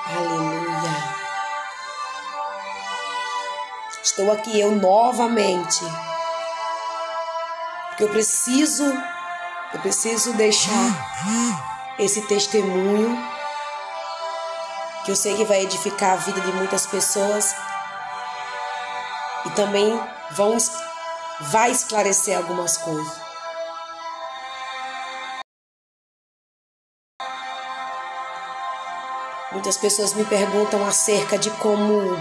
Aleluia. Estou aqui eu novamente, porque eu preciso deixar esse testemunho, que eu sei que vai edificar a vida de muitas pessoas e também vai esclarecer algumas coisas. Muitas pessoas me perguntam acerca de como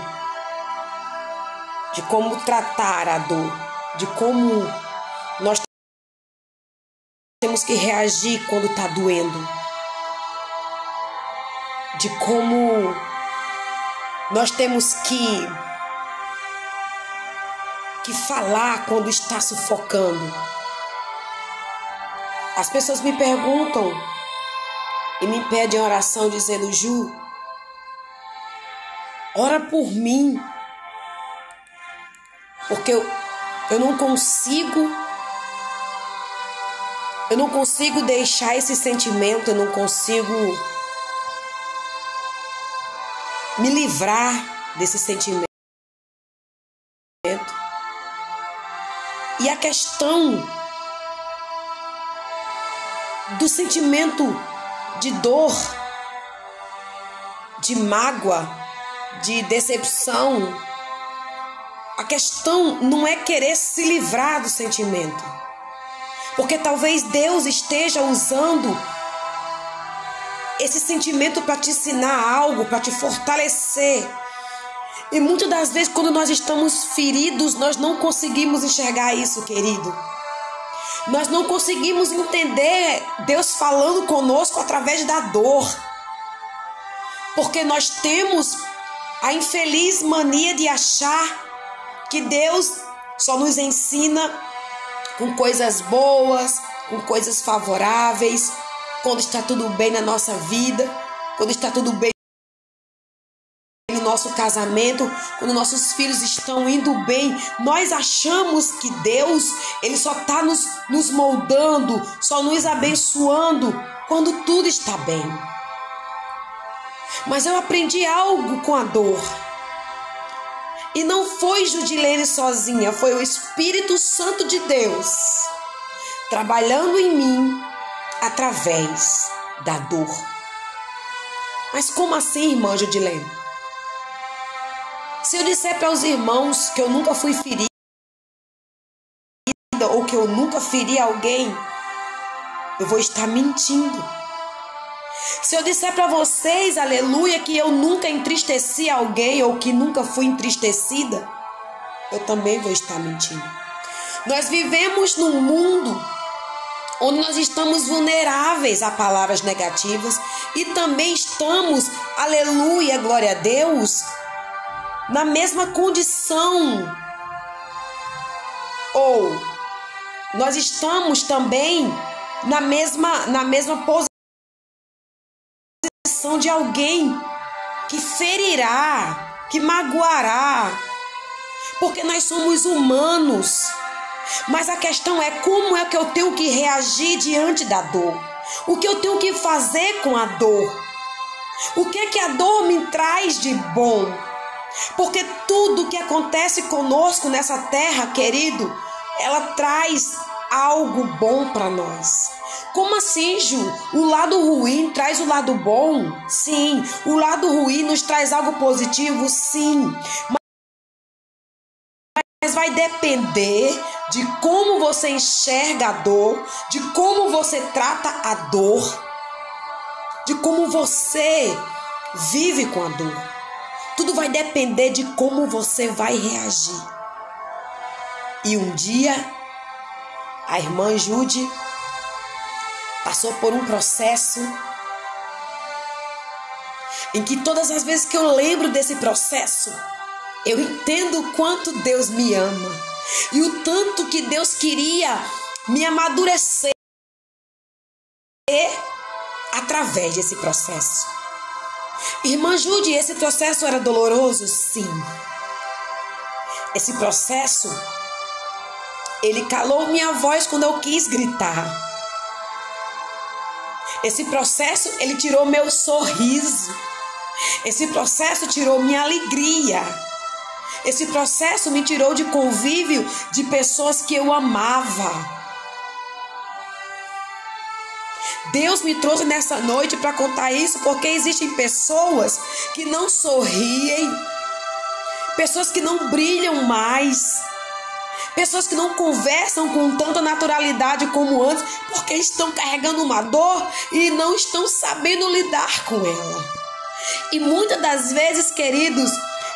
tratar a dor, de como nós temos que reagir quando está doendo, de como nós temos que falar quando está sufocando. As pessoas me perguntam e me pedem oração dizendo: Ju, ora por mim, porque eu não consigo deixar esse sentimento, eu não consigo me livrar desse sentimento. E a questão do sentimento de dor, de mágoa, de decepção, a questão não é querer se livrar do sentimento, porque talvez Deus esteja usando esse sentimento para te ensinar algo, para te fortalecer. E muitas das vezes, quando nós estamos feridos, nós não conseguimos enxergar isso, querido. Nós não conseguimos entender Deus falando conosco através da dor, porque nós temos a infeliz mania de achar que Deus só nos ensina com coisas boas, com coisas favoráveis, quando está tudo bem na nossa vida, quando está tudo bem no nosso casamento, quando nossos filhos estão indo bem. Nós achamos que Deus, Ele só está nos moldando, só nos abençoando quando tudo está bem. Mas eu aprendi algo com a dor. E não foi Judilene sozinha, foi o Espírito Santo de Deus trabalhando em mim através da dor. Mas como assim, irmã Judilene? Se eu disser para os irmãos que eu nunca fui ferida ou que eu nunca feri alguém, eu vou estar mentindo. Se eu disser para vocês, aleluia, que eu nunca entristeci alguém ou que nunca fui entristecida, eu também vou estar mentindo. Nós vivemos num mundo onde nós estamos vulneráveis a palavras negativas e também estamos, aleluia, glória a Deus, na mesma condição, ou nós estamos também na mesma posição de alguém que ferirá, que magoará, porque nós somos humanos. Mas a questão é como é que eu tenho que reagir diante da dor, o que eu tenho que fazer com a dor, o que é que a dor me traz de bom. Porque tudo que acontece conosco nessa terra, querido, ela traz algo bom para nós. Como assim, Ju? O lado ruim traz o lado bom? Sim. O lado ruim nos traz algo positivo? Sim. Mas vai depender de como você enxerga a dor, de como você trata a dor, de como você vive com a dor. Tudo vai depender de como você vai reagir. E um dia, a irmã Jude passou por um processo em que todas as vezes que eu lembro desse processo, eu entendo o quanto Deus me ama e o tanto que Deus queria me amadurecer através desse processo. Irmã Jude, esse processo era doloroso? Sim. Esse processo, ele calou minha voz quando eu quis gritar. Esse processo, ele tirou meu sorriso. Esse processo tirou minha alegria. Esse processo me tirou de convívio de pessoas que eu amava. Deus me trouxe nessa noite para contar isso, porque existem pessoas que não sorriem, pessoas que não brilham mais, pessoas que não conversam com tanta naturalidade como antes, porque estão carregando uma dor e não estão sabendo lidar com ela. E muitas das vezes, queridos,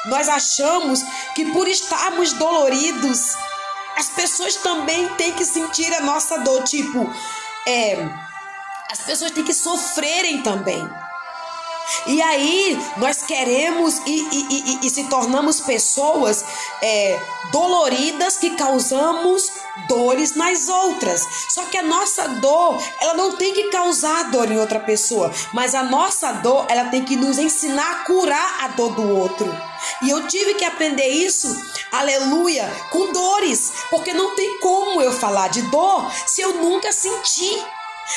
nós achamos que por estarmos doloridos, as pessoas também têm que sentir a nossa dor, as pessoas têm que sofrerem também. E aí nós queremos e se tornamos pessoas doloridas que causamos dores nas outras. Só que a nossa dor, ela não tem que causar dor em outra pessoa, mas a nossa dor, ela tem que nos ensinar a curar a dor do outro. E eu tive que aprender isso, aleluia, com dores, porque não tem como eu falar de dor se eu nunca senti.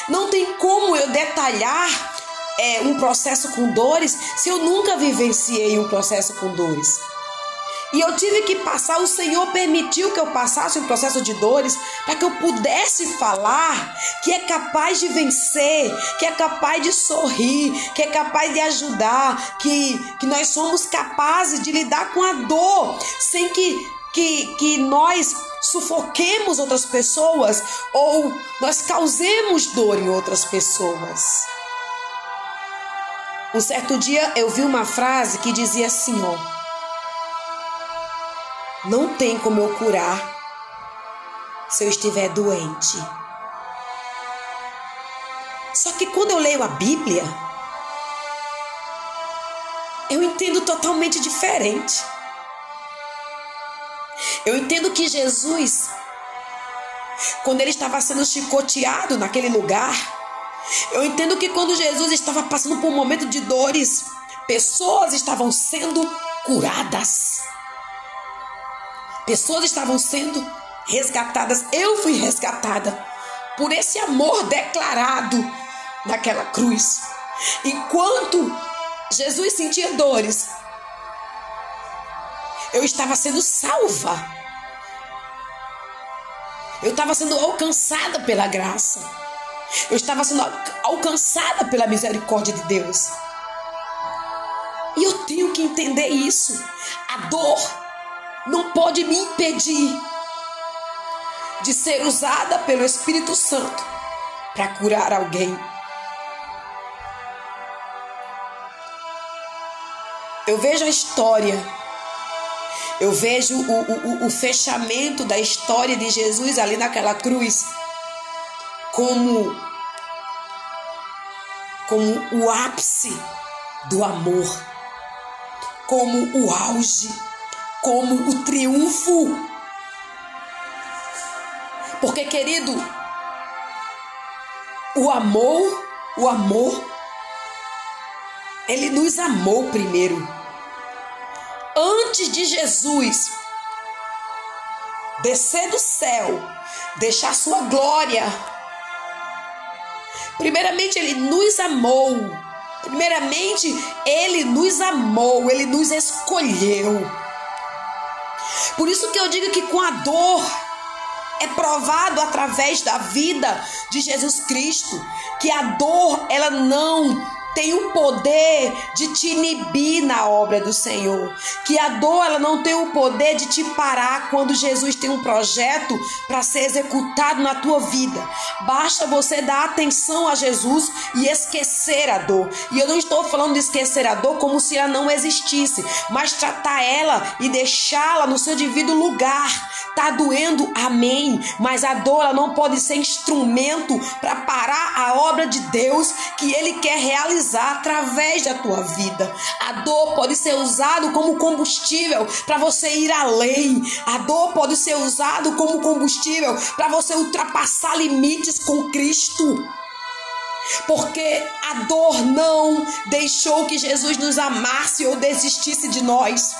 Não tem como eu detalhar um processo com dores se eu nunca vivenciei um processo com dores. E eu tive que passar, o Senhor permitiu que eu passasse um processo de dores para que eu pudesse falar que é capaz de vencer, que é capaz de sorrir, que é capaz de ajudar, que nós somos capazes de lidar com a dor sem que nós sufoquemos outras pessoas ou nós causemos dor em outras pessoas. Um certo dia eu vi uma frase que dizia assim, não tem como eu curar se eu estiver doente. Só que quando eu leio a Bíblia, eu entendo totalmente diferente. Eu entendo que Jesus, quando ele estava sendo chicoteado naquele lugar, eu entendo que quando Jesus estava passando por um momento de dores, pessoas estavam sendo curadas. Pessoas estavam sendo resgatadas. Eu fui resgatada por esse amor declarado naquela cruz. Enquanto Jesus sentia dores, eu estava sendo salva. Eu estava sendo alcançada pela graça. Eu estava sendo alcançada pela misericórdia de Deus. E eu tenho que entender isso. A dor não pode me impedir de ser usada pelo Espírito Santo para curar alguém. Eu vejo a história. Eu vejo o fechamento da história de Jesus ali naquela cruz como o ápice do amor, como o auge, como o triunfo. Porque, querido, o amor, ele nos amou primeiro. Antes de Jesus descer do céu, deixar sua glória, primeiramente ele nos amou. Primeiramente ele nos amou, ele nos escolheu. Por isso que eu digo que com a dor é provado através da vida de Jesus Cristo que a dor, ela não tem o poder de te inibir na obra do Senhor. Que a dor, ela não tem o poder de te parar quando Jesus tem um projeto para ser executado na tua vida. Basta você dar atenção a Jesus e esquecer a dor. E eu não estou falando de esquecer a dor como se ela não existisse, mas tratar ela e deixá-la no seu devido lugar. Tá doendo, amém, mas a dor, ela não pode ser instrumento para parar a obra de Deus que Ele quer realizar através da tua vida. A dor pode ser usado como combustível para você ir além. A dor pode ser usado como combustível para você ultrapassar limites com Cristo. Porque a dor não deixou que Jesus nos amasse ou desistisse de nós.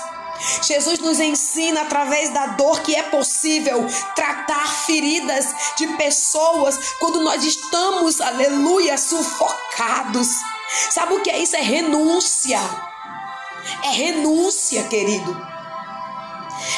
Jesus nos ensina através da dor que é possível tratar feridas de pessoas quando nós estamos, aleluia, sufocados. Sabe o que é isso? É renúncia. É renúncia, querido.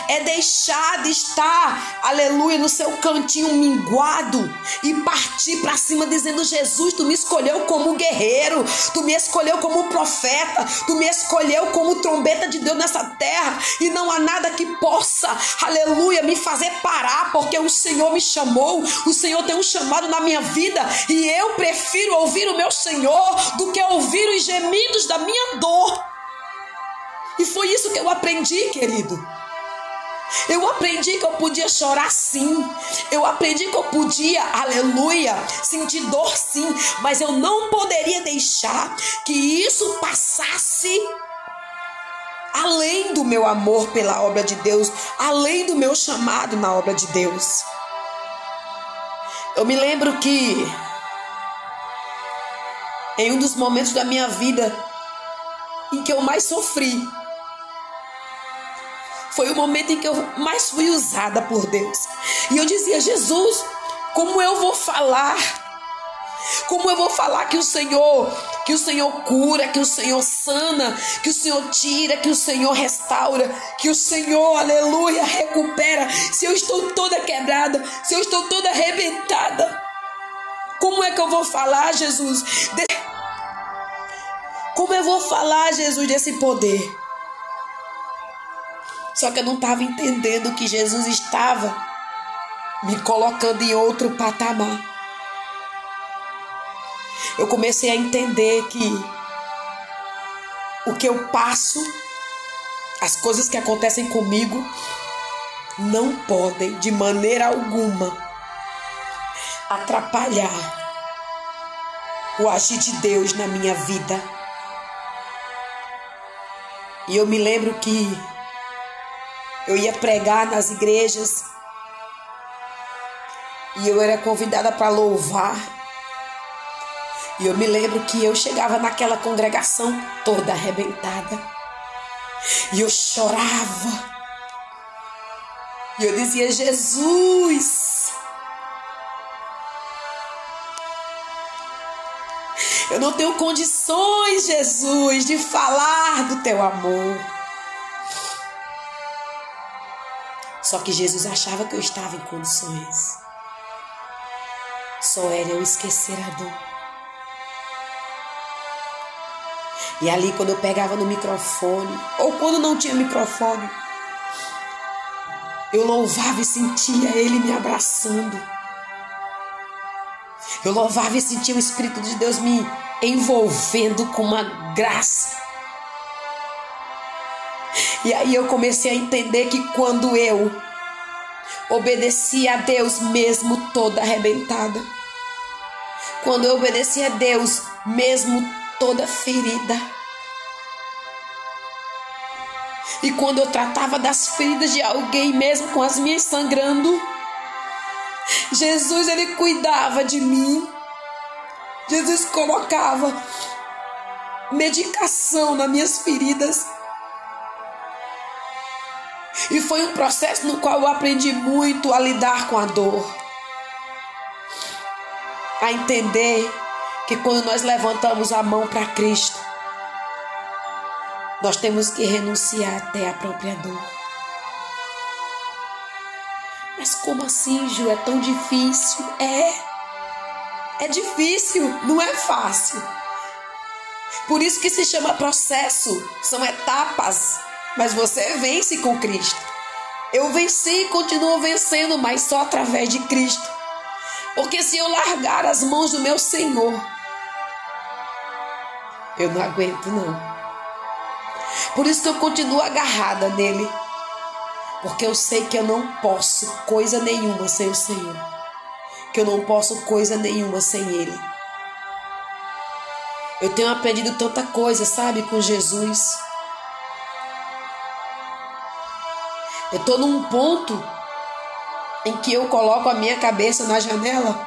É deixar de estar, aleluia, no seu cantinho minguado e partir para cima dizendo: Jesus, tu me escolheu como guerreiro, tu me escolheu como profeta, tu me escolheu como trombeta de Deus nessa terra, e não há nada que possa, aleluia, me fazer parar, porque o Senhor me chamou, o Senhor tem um chamado na minha vida, e eu prefiro ouvir o meu Senhor do que ouvir os gemidos da minha dor. E foi isso que eu aprendi, querido. Eu aprendi que eu podia chorar sim. Eu aprendi que eu podia, aleluia, sentir dor sim. Mas eu não poderia deixar que isso passasse além do meu amor pela obra de Deus, além do meu chamado na obra de Deus. Eu me lembro que em um dos momentos da minha vida em que eu mais sofri, foi o momento em que eu mais fui usada por Deus. E eu dizia: Jesus, como eu vou falar? Como eu vou falar que o Senhor cura, que o Senhor sana, que o Senhor tira, que o Senhor restaura, que o Senhor, aleluia, recupera, se eu estou toda quebrada, se eu estou toda arrebentada? Como é que eu vou falar, Jesus? Como eu vou falar, Jesus, desse poder? Só que eu não estava entendendo que Jesus estava me colocando em outro patamar. Eu comecei a entender que o que eu passo, as coisas que acontecem comigo, não podem de maneira alguma atrapalhar o agir de Deus na minha vida. E eu me lembro que eu ia pregar nas igrejas e eu era convidada para louvar. E eu me lembro que eu chegava naquela congregação toda arrebentada e eu chorava. E eu dizia: Jesus, eu não tenho condições, Jesus, de falar do teu amor. Só que Jesus achava que eu estava em condições. Só era eu esquecer a dor. E ali, quando eu pegava no microfone, ou quando não tinha microfone, eu louvava e sentia Ele me abraçando. Eu louvava e sentia o Espírito de Deus me envolvendo com uma graça. E aí eu comecei a entender que quando eu obedecia a Deus mesmo toda arrebentada, quando eu obedecia a Deus mesmo toda ferida, e quando eu tratava das feridas de alguém mesmo com as minhas sangrando, Jesus, Ele cuidava de mim. Jesus colocava medicação nas minhas feridas. E foi um processo no qual eu aprendi muito a lidar com a dor. A entender que quando nós levantamos a mão para Cristo, nós temos que renunciar até a própria dor. Mas como assim, Ju? É tão difícil? É difícil, não é fácil. Por isso que se chama processo, são etapas. Mas você vence com Cristo. Eu venci e continuo vencendo, mas só através de Cristo. Porque se eu largar as mãos do meu Senhor, eu não aguento não. Por isso que eu continuo agarrada nele. Porque eu sei que eu não posso coisa nenhuma sem o Senhor. Que eu não posso coisa nenhuma sem Ele. Eu tenho aprendido tanta coisa, sabe, com Jesus. Eu estou num ponto em que eu coloco a minha cabeça na janela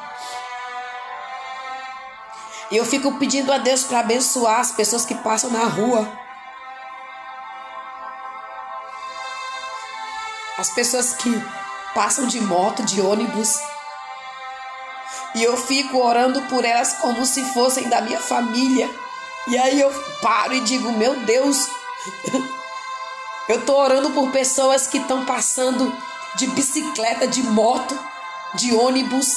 e eu fico pedindo a Deus para abençoar as pessoas que passam na rua. As pessoas que passam de moto, de ônibus. E eu fico orando por elas como se fossem da minha família. E aí eu paro e digo: meu Deus, Eu estou orando por pessoas que estão passando de bicicleta, de moto, de ônibus,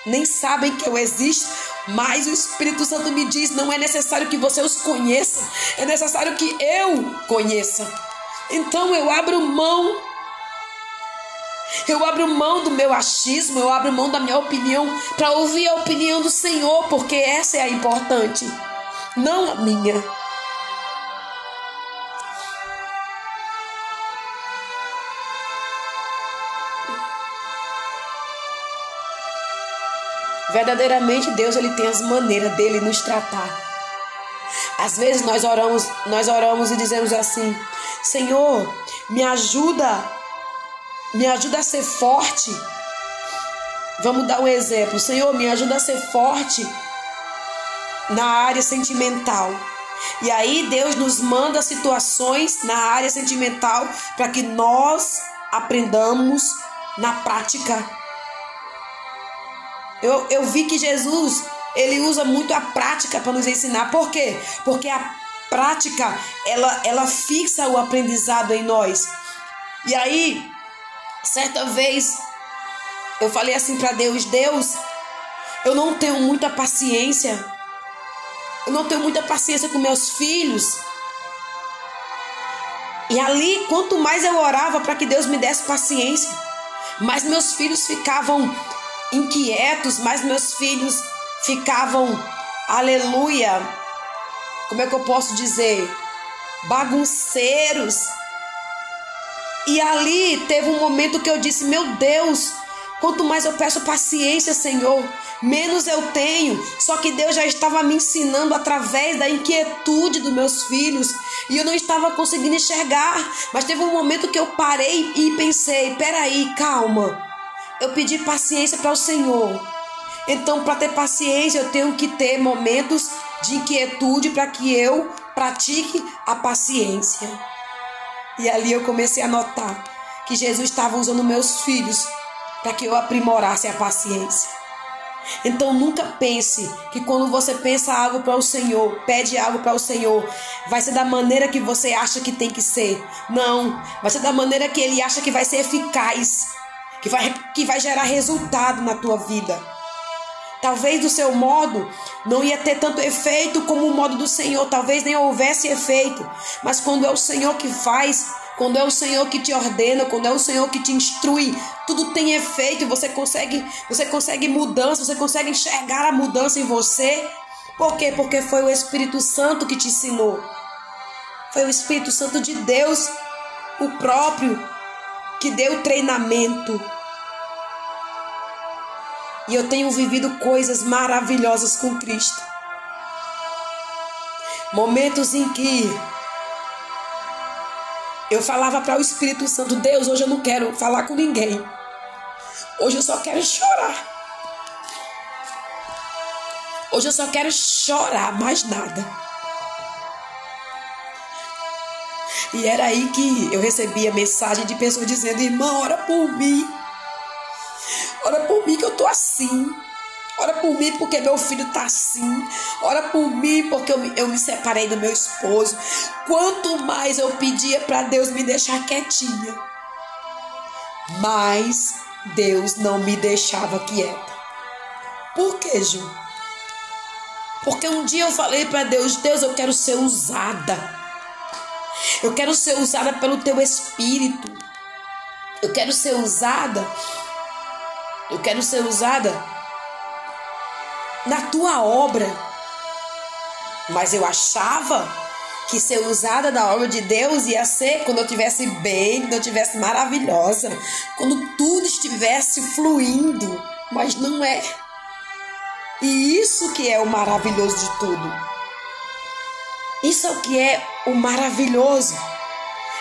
nem sabem que eu existo, mas o Espírito Santo me diz: não é necessário que você os conheça, é necessário que eu conheça. Então eu abro mão do meu achismo, eu abro mão da minha opinião para ouvir a opinião do Senhor, porque essa é a importante, não a minha. Verdadeiramente Deus, ele tem as maneiras dele nos tratar. Às vezes nós oramos e dizemos assim: Senhor, me ajuda a ser forte. Vamos dar um exemplo. Senhor, me ajuda a ser forte na área sentimental. E aí Deus nos manda situações na área sentimental para que nós aprendamos na prática. Eu vi que Jesus, ele usa muito a prática para nos ensinar. Por quê? Porque a prática, ela fixa o aprendizado em nós. E aí, certa vez, eu falei assim para Deus: Deus, eu não tenho muita paciência. Eu não tenho muita paciência com meus filhos. E ali, quanto mais eu orava para que Deus me desse paciência, mais meus filhos ficavam inquietos, mas meus filhos ficavam, aleluia, como é que eu posso dizer, bagunceiros. E ali teve um momento que eu disse: meu Deus, quanto mais eu peço paciência, Senhor, menos eu tenho. Só que Deus já estava me ensinando através da inquietude dos meus filhos, e eu não estava conseguindo enxergar. Mas teve um momento que eu parei e pensei: peraí, calma, eu pedi paciência para o Senhor. Então, para ter paciência, eu tenho que ter momentos de inquietude para que eu pratique a paciência. E ali eu comecei a notar que Jesus estava usando meus filhos para que eu aprimorasse a paciência. Então, nunca pense que quando você pensa algo para o Senhor, pede algo para o Senhor, vai ser da maneira que você acha que tem que ser. Não, vai ser da maneira que Ele acha que vai ser eficaz, que vai gerar resultado na tua vida. Talvez do seu modo não ia ter tanto efeito como o modo do Senhor. Talvez nem houvesse efeito. Mas quando é o Senhor que faz, quando é o Senhor que te ordena, quando é o Senhor que te instrui, tudo tem efeito. Você consegue mudança, você consegue enxergar a mudança em você. Por quê? Porque foi o Espírito Santo que te ensinou. Foi o Espírito Santo de Deus, o próprio, que deu treinamento. E eu tenho vivido coisas maravilhosas com Cristo. Momentos em que eu falava para o Espírito Santo: Deus, hoje eu não quero falar com ninguém. Hoje eu só quero chorar. Hoje eu só quero chorar, mais nada. E era aí que eu recebia mensagem de pessoas dizendo: irmã, ora por mim. Ora por mim que eu tô assim. Ora por mim porque meu filho tá assim. Ora por mim porque eu me separei do meu esposo. Quanto mais eu pedia para Deus me deixar quietinha, mais Deus não me deixava quieta. Por quê, Ju? Porque um dia eu falei para Deus: Deus, eu quero ser usada. Eu quero ser usada pelo teu Espírito. Eu quero ser usada na tua obra. Mas eu achava que ser usada na obra de Deus ia ser quando eu estivesse bem, quando eu estivesse maravilhosa, quando tudo estivesse fluindo. Mas não é. E isso que é o maravilhoso de tudo. Isso é o que é o maravilhoso.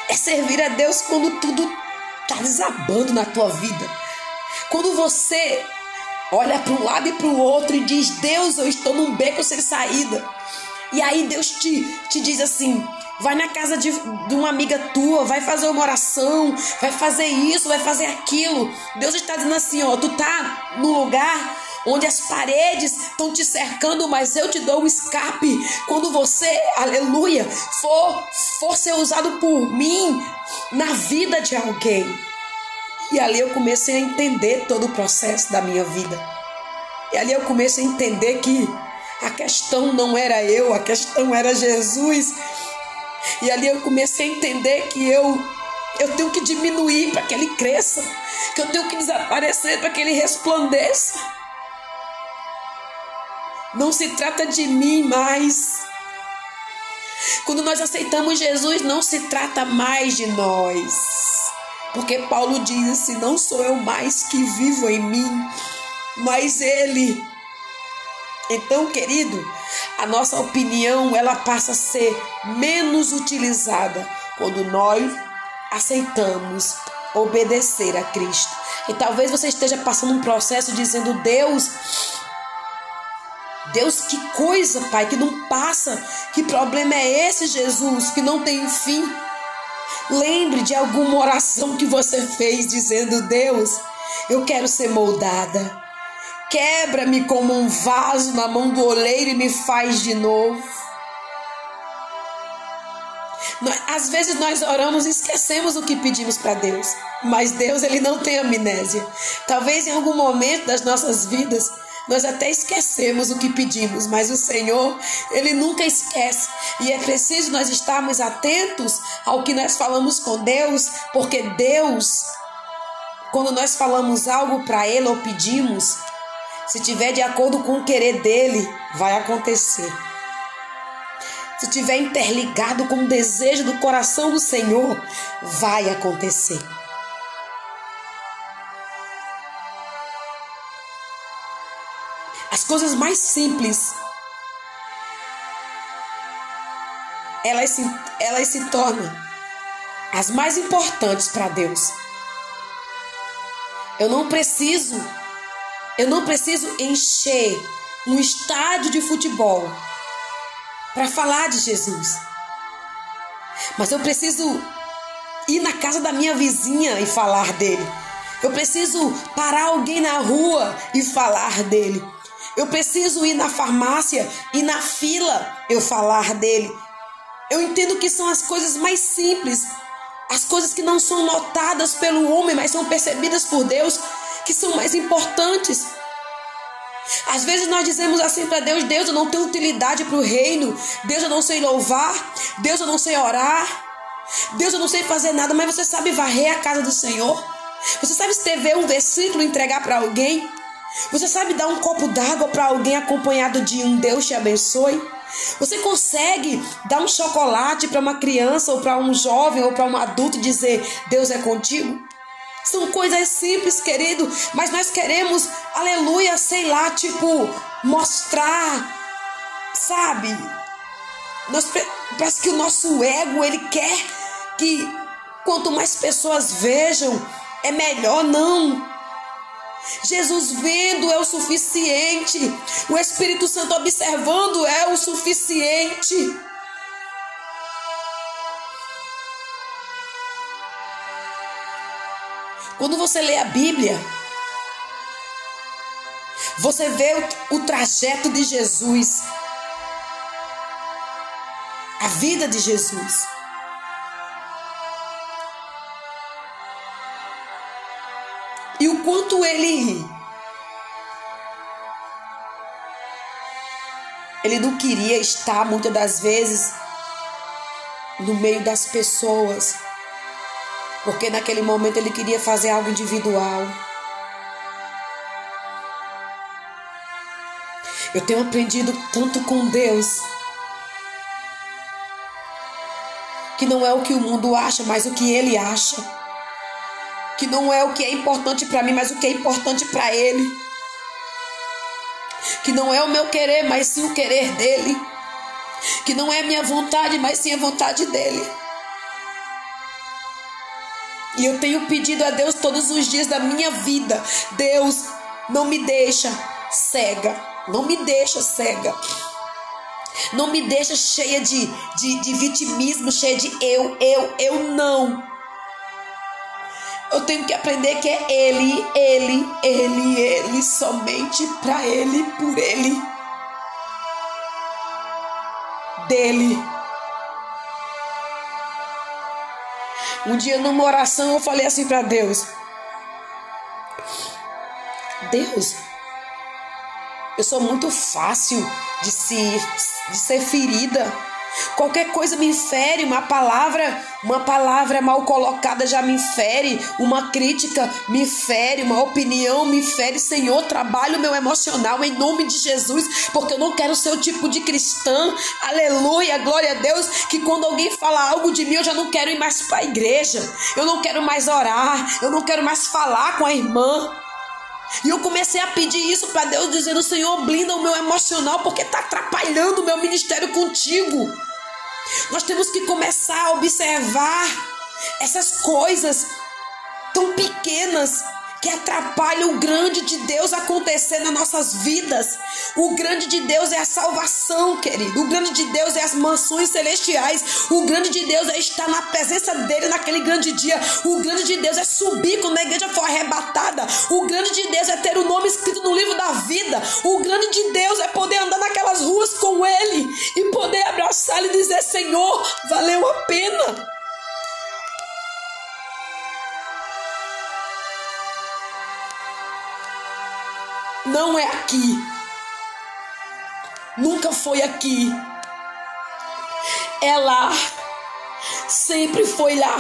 É servir a Deus quando tudo está desabando na tua vida. Quando você olha para um lado e para o outro e diz: Deus, eu estou num beco sem saída. E aí Deus te diz assim: vai na casa de uma amiga tua, vai fazer uma oração, vai fazer isso, vai fazer aquilo. Deus está dizendo assim: ó, tu tá num lugar onde as paredes estão te cercando, mas eu te dou um escape. Quando você, aleluia, for ser usado por mim na vida de alguém. E ali eu comecei a entender todo o processo da minha vida. E ali eu comecei a entender que a questão não era eu, a questão era Jesus. E ali eu comecei a entender que eu tenho que diminuir para que ele cresça, que eu tenho que desaparecer para que ele resplandeça. Não se trata de mim mais. Quando nós aceitamos Jesus, não se trata mais de nós. Porque Paulo disse: não sou eu mais que vivo em mim, mas ele. Então, querido, a nossa opinião, ela passa a ser menos utilizada quando nós aceitamos obedecer a Cristo. E talvez você esteja passando um processo dizendo: Deus, que coisa, Pai, que não passa. Que problema é esse, Jesus, que não tem fim? Lembre de alguma oração que você fez dizendo: Deus, eu quero ser moldada. Quebra-me como um vaso na mão do oleiro e me faz de novo. Às vezes nós oramos e esquecemos o que pedimos para Deus. Mas Deus, ele não tem amnésia. Talvez em algum momento das nossas vidas nós até esquecemos o que pedimos, mas o Senhor, ele nunca esquece. E é preciso nós estarmos atentos ao que nós falamos com Deus, porque Deus, quando nós falamos algo para ele ou pedimos, se tiver de acordo com o querer dele, vai acontecer. Se tiver interligado com o desejo do coração do Senhor, vai acontecer. As coisas mais simples, elas se tornam as mais importantes para Deus. Eu não preciso encher um estádio de futebol para falar de Jesus. Mas eu preciso ir na casa da minha vizinha e falar dele. Eu preciso parar alguém na rua e falar dele. Eu preciso ir na farmácia e na fila eu falar dele. Eu entendo que são as coisas mais simples, as coisas que não são notadas pelo homem, mas são percebidas por Deus, que são mais importantes. Às vezes nós dizemos assim para Deus: Deus, eu não tenho utilidade para o reino. Deus, eu não sei louvar. Deus, eu não sei orar. Deus, eu não sei fazer nada. Mas você sabe varrer a casa do Senhor? Você sabe escrever um versículo e entregar para alguém? Você sabe dar um copo d'água para alguém acompanhado de um Deus te abençoe? Você consegue dar um chocolate para uma criança ou para um jovem ou para um adulto e dizer: Deus é contigo? São coisas simples, querido, mas nós queremos, aleluia, sei lá, mostrar, sabe? Parece que o nosso ego, ele quer que quanto mais pessoas vejam, é melhor. Não. Jesus vendo é o suficiente. O Espírito Santo observando é o suficiente. Quando você lê a Bíblia, você vê o trajeto de Jesus, a vida de Jesus. E o quanto ele não queria estar muitas das vezes no meio das pessoas, porque naquele momento ele queria fazer algo individual. Eu tenho aprendido tanto com Deus, que não é o que o mundo acha, mas o que ele acha. Que não é o que é importante para mim, mas o que é importante para ele. Que não é o meu querer, mas sim o querer dele. Que não é a minha vontade, mas sim a vontade dele. E eu tenho pedido a Deus todos os dias da minha vida: Deus, não me deixa cega. Não me deixa cega. Não me deixa cheia de vitimismo, cheia de eu não. Eu tenho que aprender que é Ele, somente para Ele, por Ele, dele. Um dia numa oração eu falei assim para Deus: Deus, eu sou muito fácil de ser ferida. Qualquer coisa me fere, uma palavra mal colocada já me fere, uma crítica me fere, uma opinião me fere. Senhor, trabalha o meu emocional em nome de Jesus, porque eu não quero ser o tipo de cristã, aleluia, glória a Deus, que quando alguém fala algo de mim, eu já não quero ir mais para a igreja, eu não quero mais orar, eu não quero mais falar com a irmã. E eu comecei a pedir isso para Deus, dizendo: Senhor, blinda o meu emocional, porque está atrapalhando o meu ministério contigo. Nós temos que começar a observar essas coisas tão pequenas que atrapalham o grande de Deus acontecer nas nossas vidas. O grande de Deus é a salvação, querido. O grande de Deus é as mansões celestiais. O grande de Deus é estar na presença dele naquele grande dia. O grande de Deus é subir quando a igreja for arrebatada. O grande de Deus é ter o nome escrito no livro da vida. O grande de Deus é poder andar naquelas ruas com ele e poder abraçá-lo e dizer: Senhor, valeu a pena. Não é aqui, nunca foi aqui, é lá, sempre foi lá.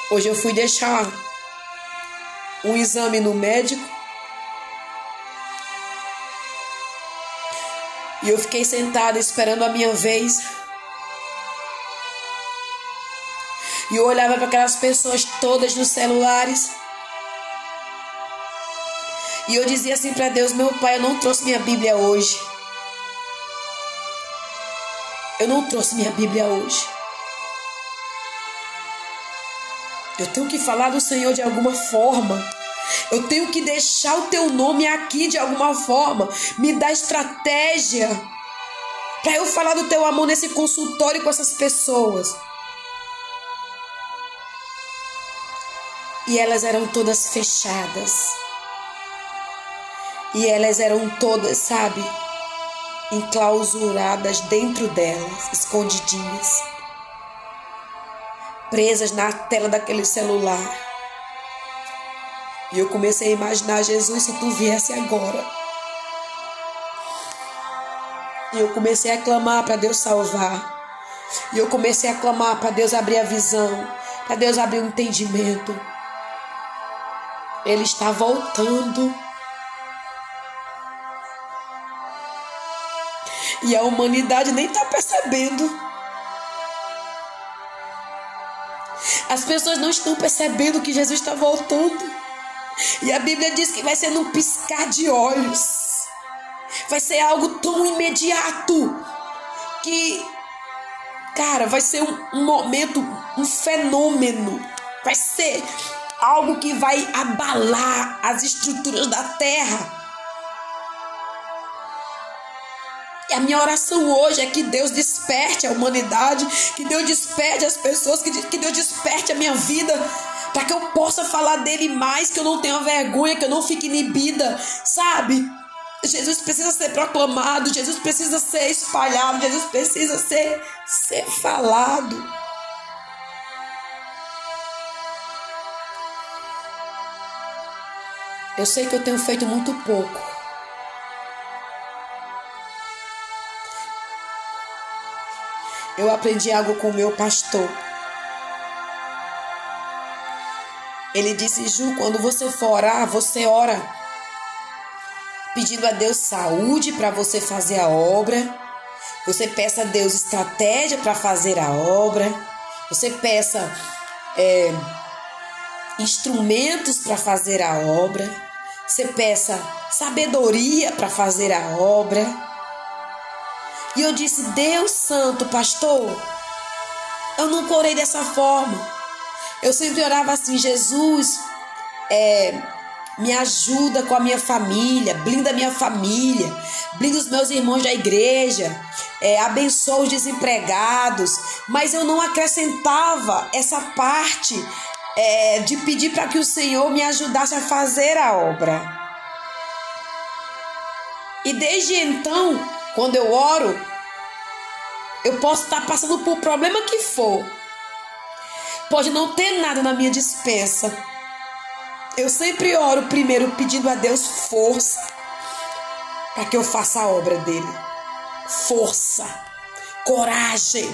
Hoje eu fui deixar um exame no médico e eu fiquei sentada esperando a minha vez. E eu olhava para aquelas pessoas todas nos celulares. E eu dizia assim para Deus: meu Pai, eu não trouxe minha Bíblia hoje. Eu não trouxe minha Bíblia hoje. Eu tenho que falar do Senhor de alguma forma. Eu tenho que deixar o teu nome aqui de alguma forma. Me dá estratégia para eu falar do teu amor nesse consultório com essas pessoas. E elas eram todas fechadas. E elas eram todas, sabe, enclausuradas dentro delas, escondidinhas, presas na tela daquele celular. E eu comecei a imaginar: Jesus, se tu viesse agora. E eu comecei a clamar para Deus salvar. E eu comecei a clamar para Deus abrir a visão, para Deus abrir o entendimento. Ele está voltando. E a humanidade nem está percebendo. As pessoas não estão percebendo que Jesus está voltando. E a Bíblia diz que vai ser num piscar de olhos. Vai ser algo tão imediato que, cara, vai ser um momento, um fenômeno. Vai ser algo que vai abalar as estruturas da terra. E a minha oração hoje é que Deus desperte a humanidade, que Deus desperte as pessoas, que Deus desperte a minha vida, para que eu possa falar dele mais, que eu não tenha vergonha, que eu não fique inibida, sabe? Jesus precisa ser proclamado, Jesus precisa ser espalhado, Jesus precisa ser falado. Eu sei que eu tenho feito muito pouco. Eu aprendi algo com o meu pastor. Ele disse: Ju, quando você for orar, você ora pedindo a Deus saúde para você fazer a obra. Você peça a Deus estratégia para fazer a obra. Você peça instrumentos para fazer a obra. Você peça sabedoria para fazer a obra. E eu disse: Deus santo, pastor, eu nunca orei dessa forma. Eu sempre orava assim: Jesus, Me ajuda com a minha família, blinda a minha família, blinda os meus irmãos da igreja, abençoa os desempregados. Mas eu não acrescentava essa parte de pedir para que o Senhor me ajudasse a fazer a obra. E desde então, quando eu oro, eu posso estar passando por problema que for. Pode não ter nada na minha despensa. Eu sempre oro primeiro pedindo a Deus força para que eu faça a obra dele. Força, coragem.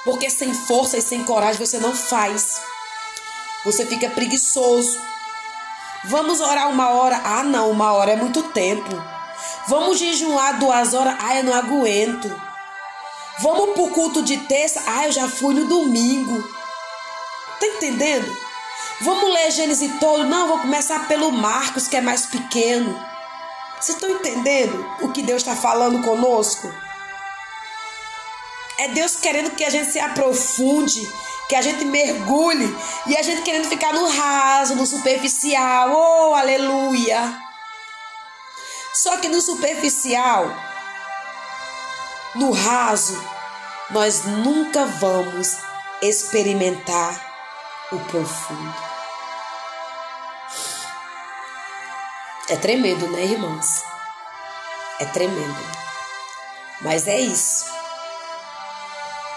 Porque sem força e sem coragem você não faz. Você fica preguiçoso. Vamos orar 1 hora. Ah, não, 1 hora é muito tempo. Vamos jejuar 2 horas. Ah, eu não aguento. Vamos pro culto de terça. Ah, eu já fui no domingo. Tá entendendo? Vamos ler Gênesis todo. Não, vou começar pelo Marcos, que é mais pequeno. Vocês estão entendendo o que Deus está falando conosco? É Deus querendo que a gente se aprofunde, que a gente mergulhe, e a gente querendo ficar no raso, no superficial. Oh, aleluia! Só que no superficial, no raso, nós nunca vamos experimentar o profundo. É tremendo, né, irmãos? É tremendo. Mas é isso.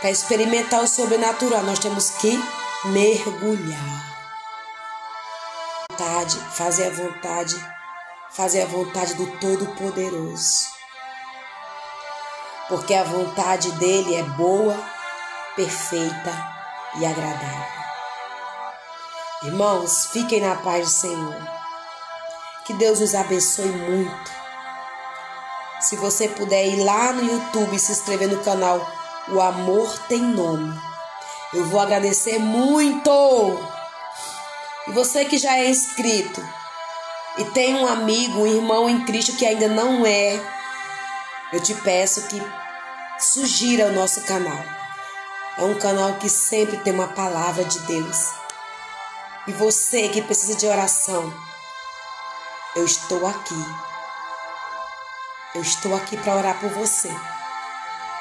Para experimentar o sobrenatural, nós temos que mergulhar. Fazer a vontade do Todo-Poderoso. Porque a vontade dele é boa, perfeita e agradável. Irmãos, fiquem na paz do Senhor. Que Deus os abençoe muito. Se você puder ir lá no YouTube e se inscrever no canal O Amor Tem Nome, eu vou agradecer muito. E você que já é inscrito e tem um amigo, um irmão em Cristo que ainda não é, eu te peço que sugira o nosso canal. É um canal que sempre tem uma palavra de Deus. E você que precisa de oração, eu estou aqui. Eu estou aqui para orar por você.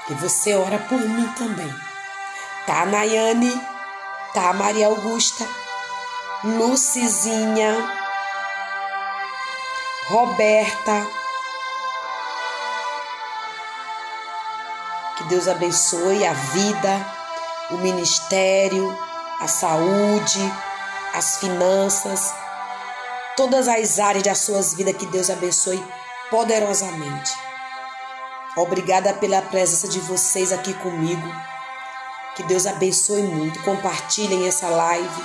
E você ora por mim também. Tá, Nayane? Tá, Maria Augusta? Lucizinha? Roberta? Que Deus abençoe a vida, o ministério, a saúde, as finanças, todas as áreas das suas vidas, que Deus abençoe poderosamente. Obrigada pela presença de vocês aqui comigo. Que Deus abençoe muito. Compartilhem essa live.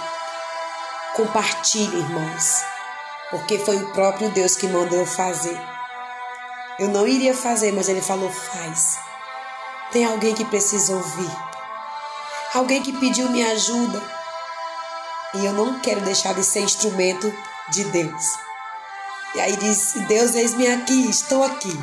Compartilhem, irmãos. Porque foi o próprio Deus que mandou eu fazer. Eu não iria fazer, mas Ele falou, faz. Tem alguém que precisa ouvir. Alguém que pediu minha ajuda. E eu não quero deixar de ser instrumento de Deus. E aí disse, Deus, eis-me aqui, estou aqui.